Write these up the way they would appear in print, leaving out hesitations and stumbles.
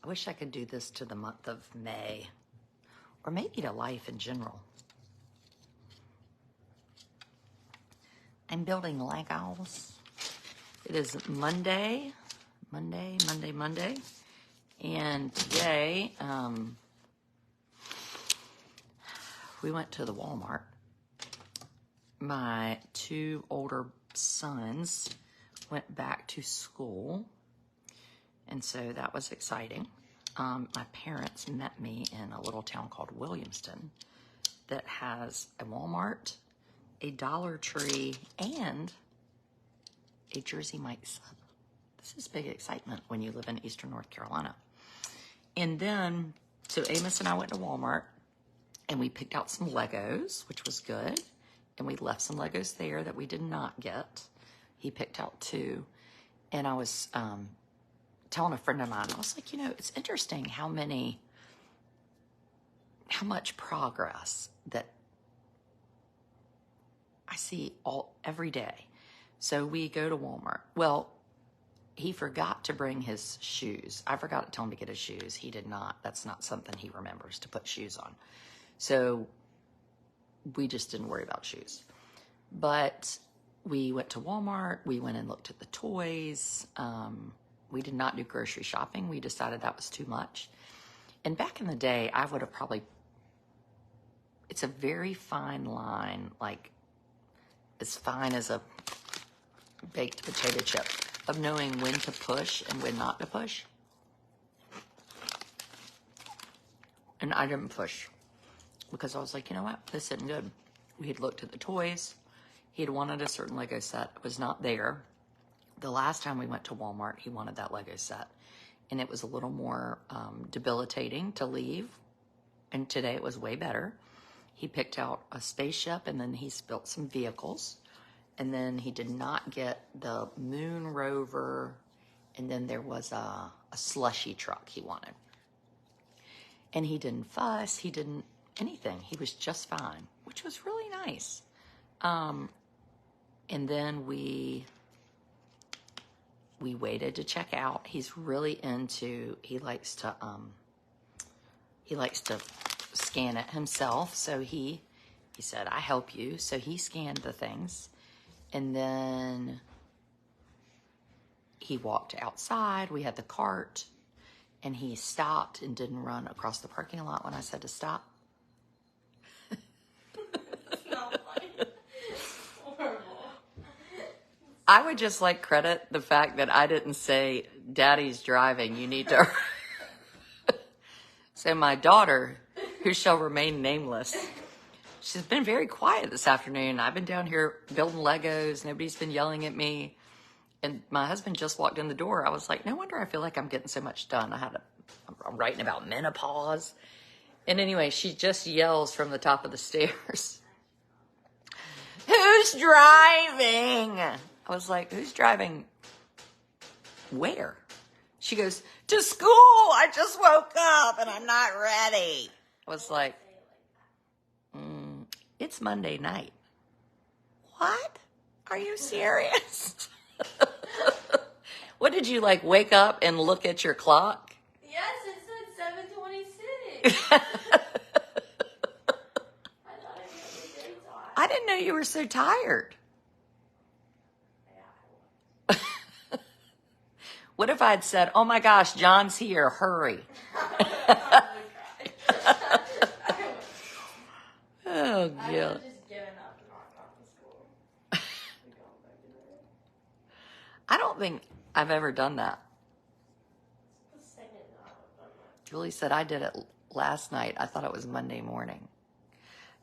I wish I could do this to the month of May, or maybe to life in general. I'm building Legos. It is Monday. And today, we went to the Walmart. My two older sons went back to school, and so that was exciting. My parents met me in a little town called Williamston that has a Walmart, a Dollar Tree, and a Jersey Mike's. This is big excitement when you live in Eastern North Carolina. And then, so Amos and I went to Walmart, and we picked out some Legos, which was good. And we left some Legos there that we did not get. He picked out 2. And I was telling a friend of mine, I was like, you know, it's interesting how much progress that I see every day. So we go to Walmart. Well, he forgot to bring his shoes. I forgot to tell him to get his shoes. He did not. That's not something he remembers, to put shoes on. So we just didn't worry about shoes. But we went to Walmart. We went and looked at the toys. We did not do grocery shopping. We decided that was too much. And back in the day, I would have probably, it's a very fine line, like as fine as a baked potato chip, of knowing when to push and when not to push. And I didn't push because I was like, you know what? This isn't good. We had looked at the toys. He had wanted a certain Lego set. It was not there. The last time we went to Walmart, he wanted that Lego set. And it was a little more debilitating to leave. And today it was way better. He picked out a spaceship, and then he's built some vehicles. And then he did not get the moon rover. And then there was a slushy truck he wanted. And he didn't fuss. He didn't anything. He was just fine, which was really nice. And then we waited to check out. He's really into, he likes to scan it himself. So he said, I help you. So he scanned the things. And then he walked outside. We had the cart, and he stopped and didn't run across the parking lot when I said to stop. It's not funny. It's horrible. I would just like credit the fact that I didn't say, Daddy's driving, you need to. So my daughter, who shall remain nameless, she's been very quiet this afternoon. I've been down here building Legos. Nobody's been yelling at me. And my husband just walked in the door. I was like, no wonder I feel like I'm getting so much done. I'm writing about menopause. And anyway, she just yells from the top of the stairs, who's driving? I was like, who's driving where? She goes, to school. I just woke up and I'm not ready. I was like, it's Monday night. What? Are you serious? What did you like wake up and look at your clock? Yes, it said 7:26. I thought I knew the dates on. I didn't know you were so tired. Yeah. What if I'd said, oh my gosh, John's here, hurry. Oh, I yeah. would have just given up and not gone to school. I don't think I've ever done that. The second I would have done that. Julie said I did it last night. I thought it was Monday morning.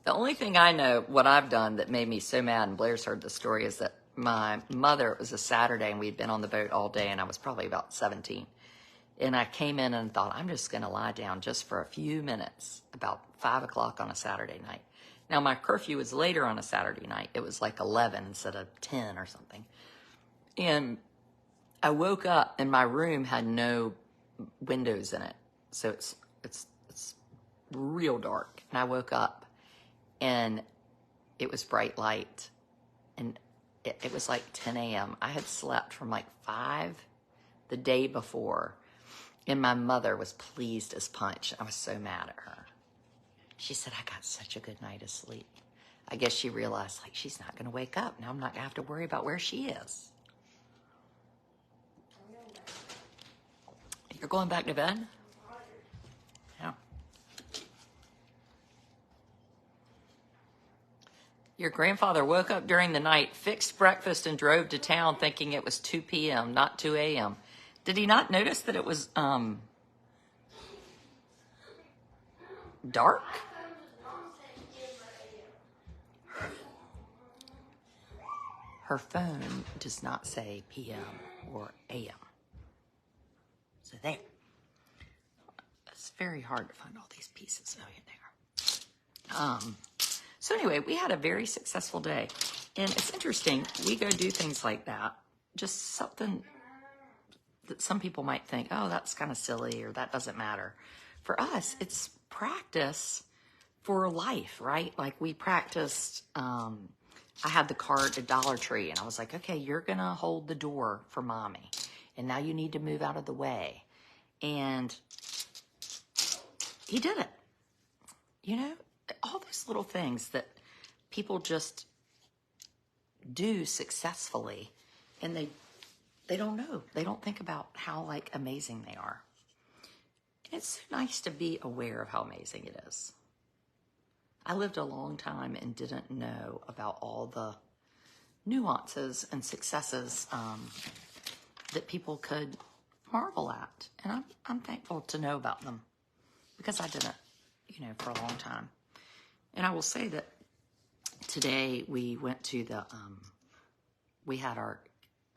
The only thing I know, what I've done that made me so mad, and Blair's heard the story, is that my mother, it was a Saturday, and we'd been on the boat all day, and I was probably about 17. And I came in and thought, I'm just going to lie down just for a few minutes, about 5 o'clock on a Saturday night. Now, my curfew was later on a Saturday night. It was like 11 instead of 10 or something. And I woke up, and my room had no windows in it. So it's real dark. And I woke up, and it was bright light. And it was like 10 a.m. I had slept from like 5 the day before. And my mother was pleased as punch. I was so mad at her. She said, I got such a good night of sleep. I guess she realized, like, she's not going to wake up. Now I'm not going to have to worry about where she is. You're going back to bed? Yeah. Your grandfather woke up during the night, fixed breakfast, and drove to town thinking it was 2 p.m., not 2 a.m. Did he not notice that it was dark? Her phone does not say p.m. or a.m. So there. It's very hard to find all these pieces. Oh, yeah, there. So anyway, we had a very successful day. And it's interesting, we go do things like that. Just something that some people might think, oh, that's kind of silly or that doesn't matter. For us, it's practice for life, right? Like we practiced, I had the cart at Dollar Tree and I was like, okay, you're going to hold the door for mommy. And now you need to move out of the way. And he did it. You know, all those little things that people just do successfully and they don't know. They don't think about how like amazing they are. And it's so nice to be aware of how amazing it is. I lived a long time and didn't know about all the nuances and successes that people could marvel at. And I'm thankful to know about them because I didn't, you know, for a long time. And I will say that today we went to the,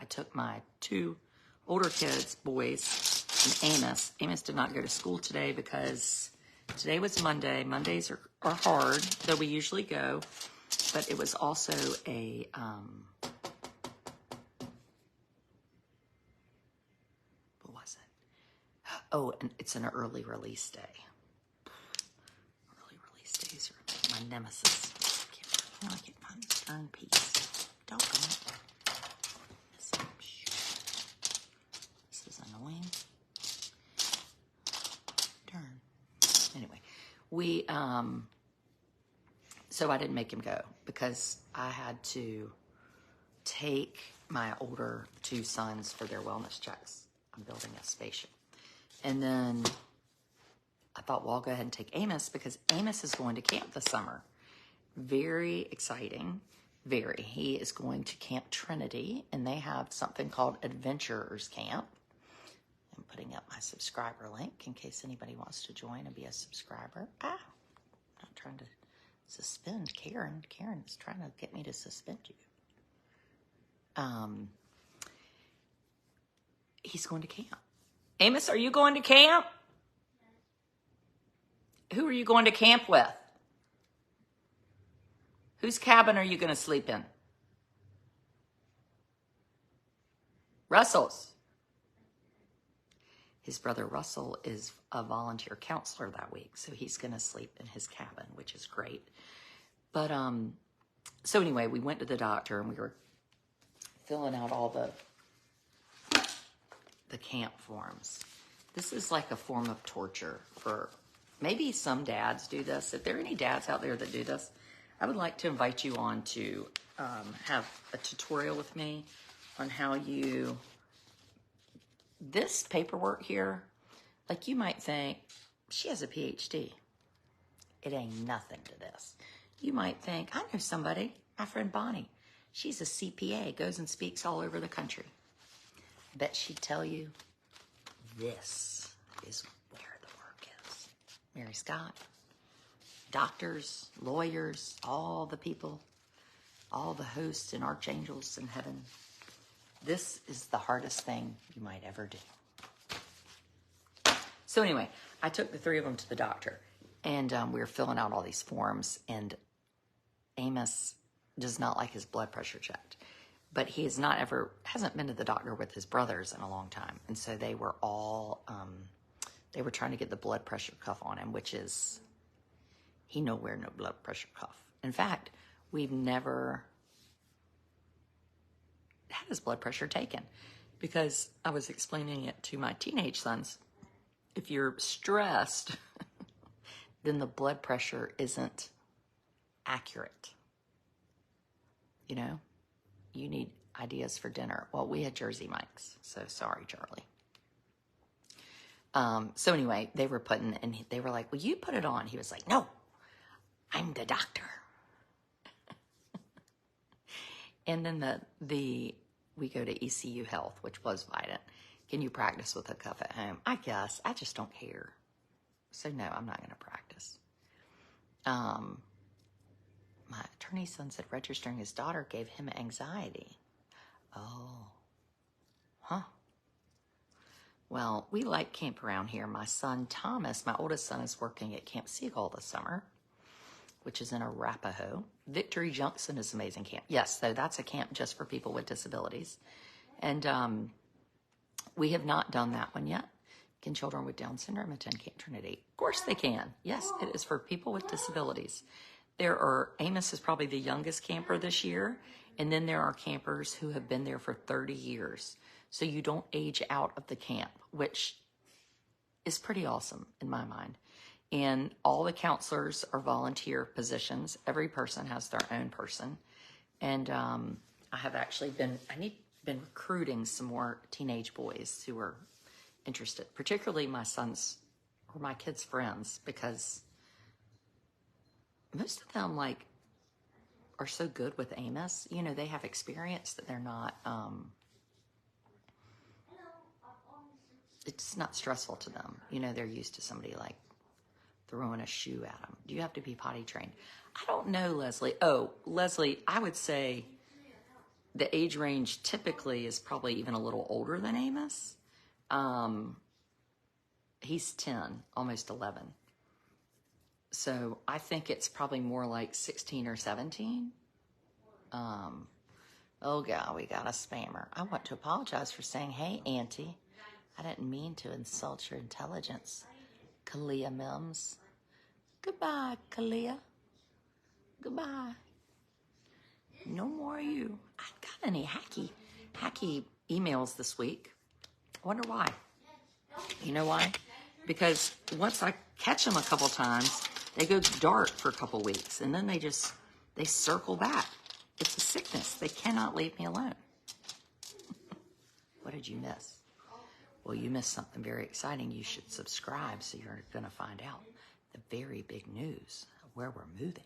I took my 2 older kids, boys, and Amos. Amos did not go to school today because today was Monday. Mondays are hard, though we usually go. But it was also a, what was it? Oh, and it's an early release day. Early release days are my nemesis. I can't find this darn piece. Doggone it. This is annoying. Darn. Anyway, so I didn't make him go because I had to take my older 2 sons for their wellness checks. I'm building a spaceship. And then I thought, well, I'll go ahead and take Amos because Amos is going to camp this summer. Very exciting. Very. He is going to Camp Trinity, and they have something called Adventurers Camp. I'm putting up my subscriber link in case anybody wants to join and be a subscriber. I'm not trying to suspend Karen. Karen is trying to get me to suspend you. He's going to camp. Amos, are you going to camp? Who are you going to camp with? Whose cabin are you going to sleep in? Russell's. His brother Russell is a volunteer counselor that week, so he's going to sleep in his cabin, which is great. But so anyway, we went to the doctor and we were filling out all the camp forms. This is like a form of torture for maybe some dads do this. If there are any dads out there that do this, I would like to invite you on to have a tutorial with me on how you, this paperwork here, like you might think, she has a PhD. It ain't nothing to this. You might think, I know somebody, my friend Bonnie. She's a CPA, goes and speaks all over the country. I bet she'd tell you, this is where the work is. Mary Scott. Doctors, lawyers, all the people, all the hosts and archangels in heaven. This is the hardest thing you might ever do. So anyway, I took the 3 of them to the doctor, and we were filling out all these forms, and Amos does not like his blood pressure checked. But he hasn't been to the doctor with his brothers in a long time. And so they were all, they were trying to get the blood pressure cuff on him, which is, he no blood pressure cuff. In fact, we've never had his blood pressure taken because I was explaining it to my teenage sons. if you're stressed, then the blood pressure isn't accurate. You know, you need ideas for dinner. Well, we had Jersey Mike's, so sorry, Charlie. So anyway, they were putting, and they were like, "Will you put it on?" He was like, "No, I'm the doctor." And then we go to ECU Health, which was Vidant. Can you practice with a cuff at home? I guess. I just don't care. So no, I'm not going to practice. My attorney's son said registering his daughter gave him anxiety. Oh. Huh. Well, we like camp around here. My son Thomas, my oldest son, is working at Camp Seagull this summer, which is in Arapahoe. Victory Junction is an amazing camp. Yes, so that's a camp just for people with disabilities. And we have not done that one yet. Can children with Down syndrome attend Camp Trinity? Of course they can. Yes, it is for people with disabilities. Amos is probably the youngest camper this year, and then there are campers who have been there for 30 years. So you don't age out of the camp, which is pretty awesome in my mind. And all the counselors are volunteer positions. Every person has their own person. And I have actually been recruiting some more teenage boys who are interested, particularly my son's or my kids' friends, because most of them are so good with Amos. You know, they have experience that they're not, it's not stressful to them. You know, they're used to somebody like throwing a shoe at them. Do you have to be potty trained? I don't know, Leslie. Oh, Leslie, I would say the age range typically is probably even a little older than Amos. He's 10, almost 11. So I think it's probably more like 16 or 17. Oh, God, we got a spammer. I want to apologize for saying, "Hey, Auntie. I didn't mean to insult your intelligence." Kalia Mims. Goodbye, Kalia. Goodbye. No more of you. I got any hacky emails this week. I wonder why. You know why? Because once I catch them a couple times, they go dark for a couple weeks, and then they circle back. It's a sickness. They cannot leave me alone. What did you miss? Well, you missed something very exciting. You should subscribe so you're going to find out the very big news of where we're moving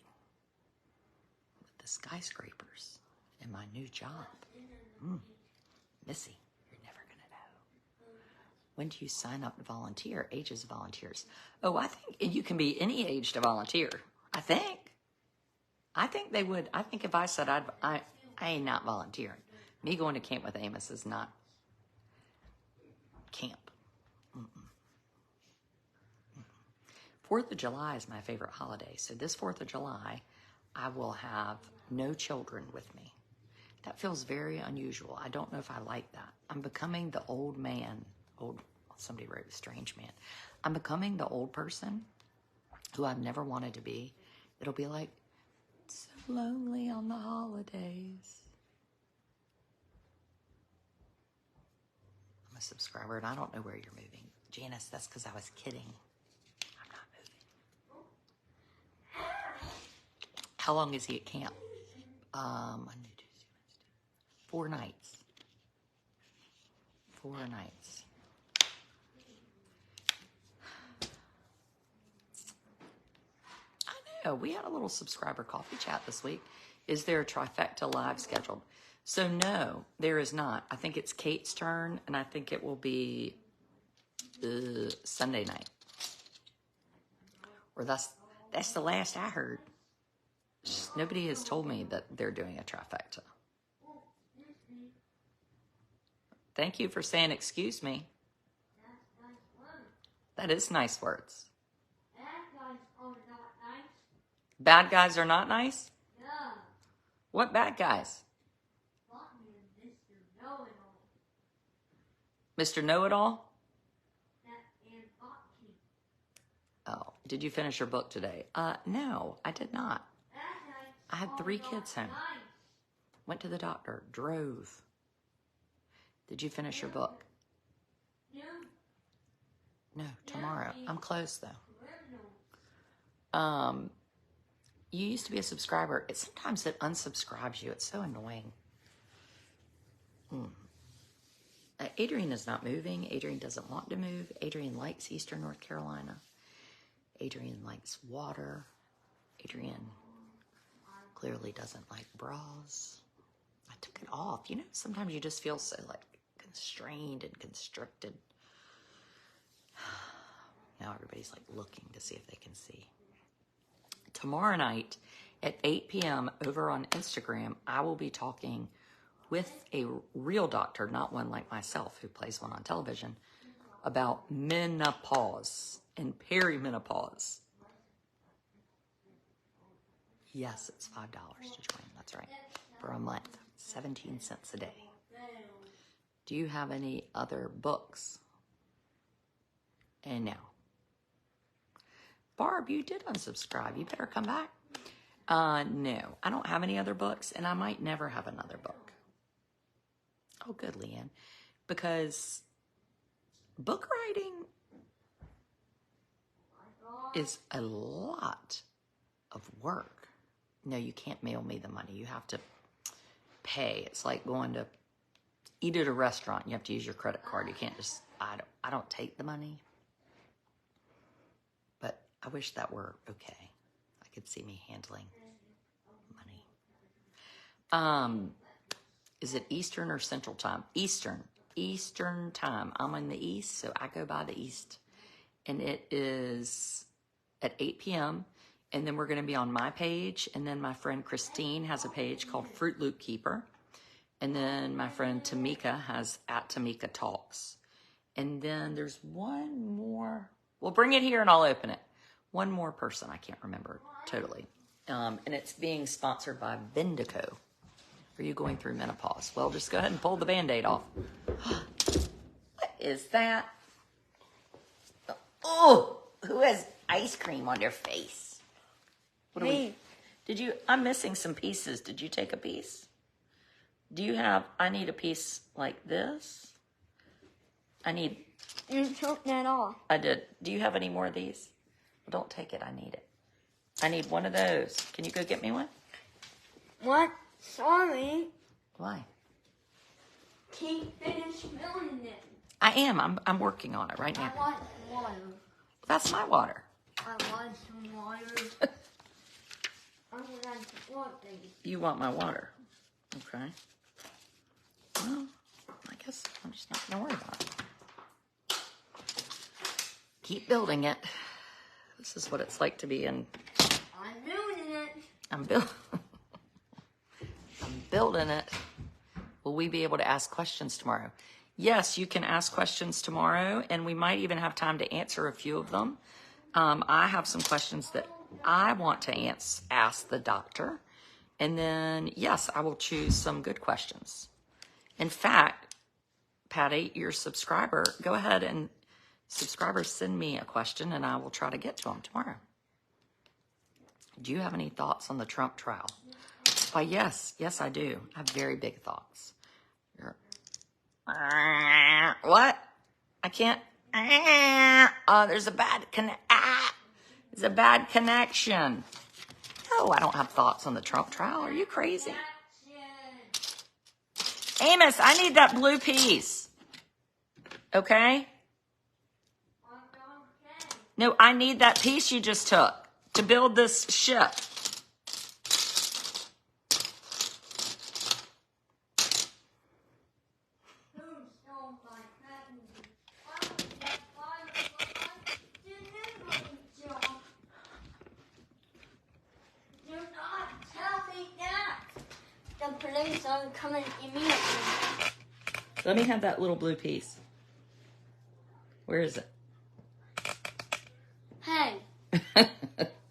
with the skyscrapers and my new job. Missy, you're never going to know. When do you sign up to volunteer? Ages of volunteers. Oh, I think you can be any age to volunteer. I think they would. I think if I said I ain't not volunteering. Me going to camp with Amos is not camp. 4th of July is my favorite holiday. So this 4th of July, I will have no children with me. That feels very unusual. I don't know if I like that. I'm becoming the old man. Somebody wrote strange man. I'm becoming the old person who I've never wanted to be. It'll be like, so lonely on the holidays. I'm a subscriber, and I don't know where you're moving. Janice, that's because I was kidding. I'm not moving. How long is he at camp? Monday, Tuesday, Wednesday. 4 nights. 4 nights. I know, we had a little subscriber coffee chat this week. Is there a trifecta live scheduled? So no, there is not. I think it's Kate's turn, and I think it will be Sunday night. Or that's the last I heard. Nobody has told me that they're doing a trifecta. Thank you for saying excuse me. That is nice words. Bad guys are not nice? Yeah. What bad guys? Mr. Know-It-All? Oh, did you finish your book today? No, I did not. I had 3 kids home. Went to the doctor, drove. Did you finish your book? No, tomorrow. I'm closed, though. You used to be a subscriber. Sometimes it unsubscribes you. It's so annoying. Adrian is not moving. Adrian doesn't want to move. Adrian likes Eastern North Carolina. Adrian likes water. Adrian clearly doesn't like bras. I took it off. You know, sometimes you just feel so like constrained and constricted. Now everybody's like looking to see if they can see. Tomorrow night at 8 p.m. over on Instagram, I will be talking with a real doctor, not one like myself who plays one on television, about menopause and perimenopause. Yes, it's $5 to join. That's right. For a month, 17 cents a day. Do you have any other books? And now, Barb, you did unsubscribe. You better come back. No, I don't have any other books, and I might never have another book. Oh, good, Leanne. Because book writing is a lot of work. No, you can't mail me the money. You have to pay. It's like going to eat at a restaurant. You have to use your credit card. You can't just, I don't take the money. But I wish that were okay. I could see me handling money. Is it Eastern or Central Time? Eastern. Eastern Time. I'm in the East, so I go by the East. And it is at 8 p.m. And then we're going to be on my page. And then my friend Christine has a page called Fruit Loop Keeper. And then my friend Tamika has at Tamika Talks. And then there's one more. Well, bring it here and I'll open it. One more person. I can't remember totally. And it's being sponsored by Vindico. Are you going through menopause? Well, just go ahead and pull the Band-Aid off. What is that? Oh, who has ice cream on their face? What Me. I'm missing some pieces. Did you take a piece? I need a piece like this. You took that off. I did. Do you have any more of these? Well, don't take it. I need it. I need one of those. Can you go get me one? What? Sorry. Why? Can't finish filling it. I am. I'm working on it right now. I want water. That's my water. I want some water. I'm gonna want these. You want my water. Okay. Well, I guess I'm just not going to worry about it. Keep building it. This is what it's like to be in. I'm doing it. I'm building it. Will we be able to ask questions tomorrow? Yes, you can ask questions tomorrow, and we might even have time to answer a few of them. I have some questions that I want to ask the doctor. And then, yes, I will choose some good questions. In fact, Patty, your subscriber, go ahead and subscribers send me a question, and I will try to get to them tomorrow. Do you have any thoughts on the Trump trial? Why, yes, I do. I have very big thoughts. What? I can't. There's a bad connection. No, I don't have thoughts on the Trump trial. Are you crazy? Amos, I need that blue piece. Okay? No, I need that piece you just took to build this ship. Coming immediately. Let me have that little blue piece. Where is it? Hey.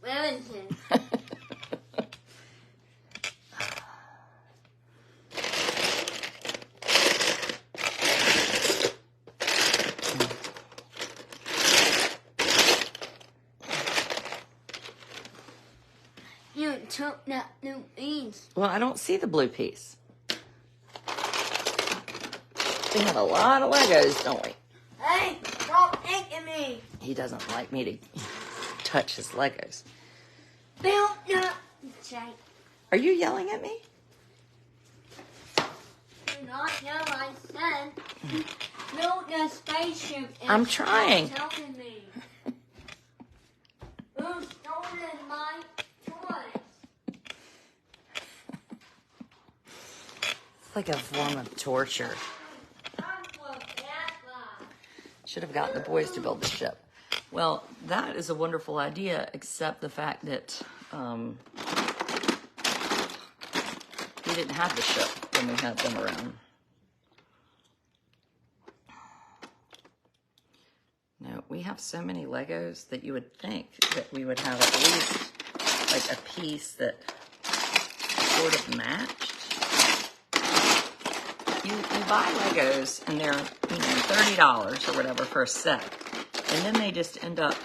Where is it? You took that blue piece. Well, I don't see the blue piece. We have a lot of Legos, don't we? Hey, stop kicking me. He doesn't like me to touch his Legos. Build up. Are you yelling at me? Do not know I said build a spaceship. I'm trying. Stop helping me. Who stolen my toys? It's like a form of torture. Should have gotten the boys to build the ship. Well, that is a wonderful idea, except the fact that we didn't have the ship when we had them around. No, we have so many Legos that you would think that we would have at least like a piece that sort of matched. You buy Legos and they're, $30 or whatever for a set. And then they just end up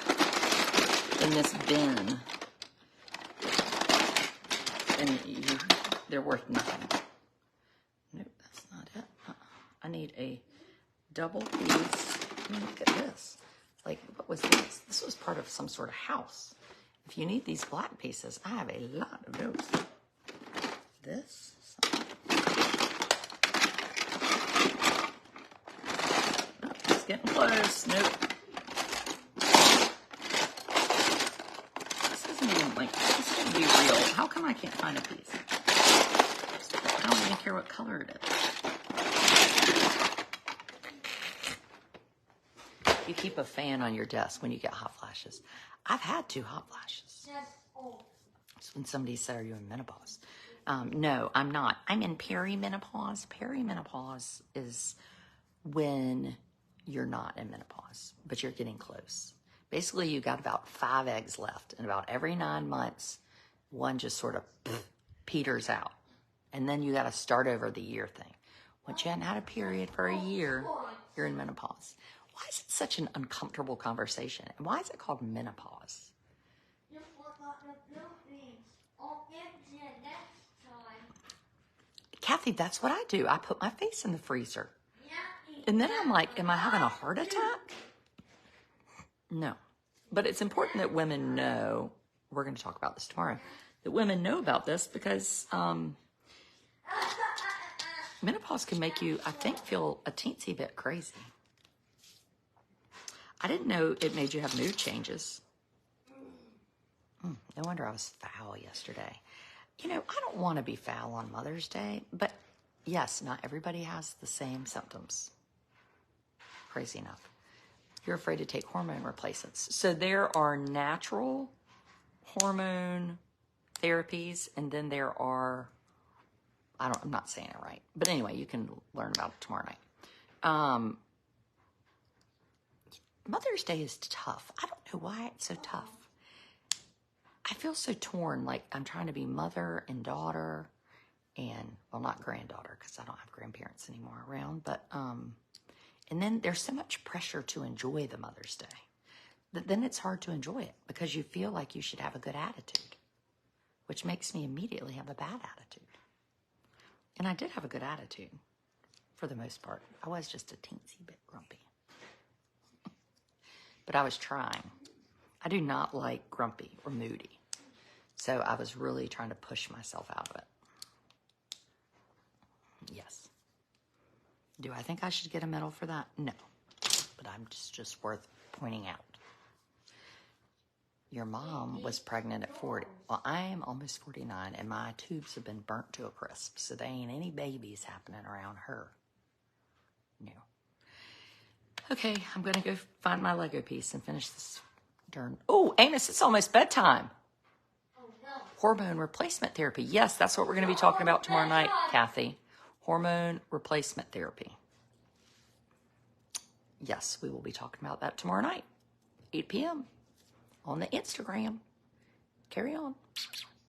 in this bin. And they're worth nothing. Nope, that's not it. I need a double piece. Look at this. Like, what was this? This was part of some sort of house. If you need these black pieces, I have a lot of those. This. Oh, it's getting close. Nope. This isn't even like, this shouldn't be real. How come I can't find a piece? I don't even care what color it is. You keep a fan on your desk when you get hot flashes. I've had 2 hot flashes. It's when somebody said, "Are you in menopause?" No, I'm not. I'm in perimenopause. Perimenopause is when you're not in menopause, but you're getting close. Basically, you got about 5 eggs left, and about every 9 months, one just sort of peters out. And then you got to start over the year thing. Once you hadn't had a period for a year, you're in menopause. Why is it such an uncomfortable conversation? And why is it called menopause? You forgot the buildings. I'll get you next time. Kathy, that's what I do. I put my face in the freezer. And then I'm like, am I having a heart attack? No. But it's important that women know, we're going to talk about this tomorrow, that women know about this because menopause can make you, I think, feel a teensy bit crazy. I didn't know it made you have mood changes. No wonder I was foul yesterday. I don't want to be foul on Mother's Day, but yes, not everybody has the same symptoms. Crazy enough. You're afraid to take hormone replacements. So there are natural hormone therapies, and then there are, I'm not saying it right, but anyway, you can learn about it tomorrow night. Mother's Day is tough. I don't know why it's so tough. I feel so torn, like I'm trying to be mother and daughter and, well, not granddaughter because I don't have grandparents anymore around, but, and then there's so much pressure to enjoy the Mother's Day that then it's hard to enjoy it because you feel like you should have a good attitude, which makes me immediately have a bad attitude. And I did have a good attitude for the most part. I was just a teensy bit grumpy. But I was trying. I do not like grumpy or moody. So I was really trying to push myself out of it. Yes. Do I think I should get a medal for that? No. But I'm just worth pointing out. Your mom was pregnant at 40. Well, I am almost 49, and my tubes have been burnt to a crisp. So there ain't any babies happening around her. No. Okay, I'm going to go find my Lego piece and finish this darn... Oh, Amos, it's almost bedtime. Oh, no. Hormone replacement therapy. Yes, that's what we're going to be talking about tomorrow night, Kathy. Hormone replacement therapy. Yes, we will be talking about that tomorrow night, 8 p.m. on the Instagram. Carry on.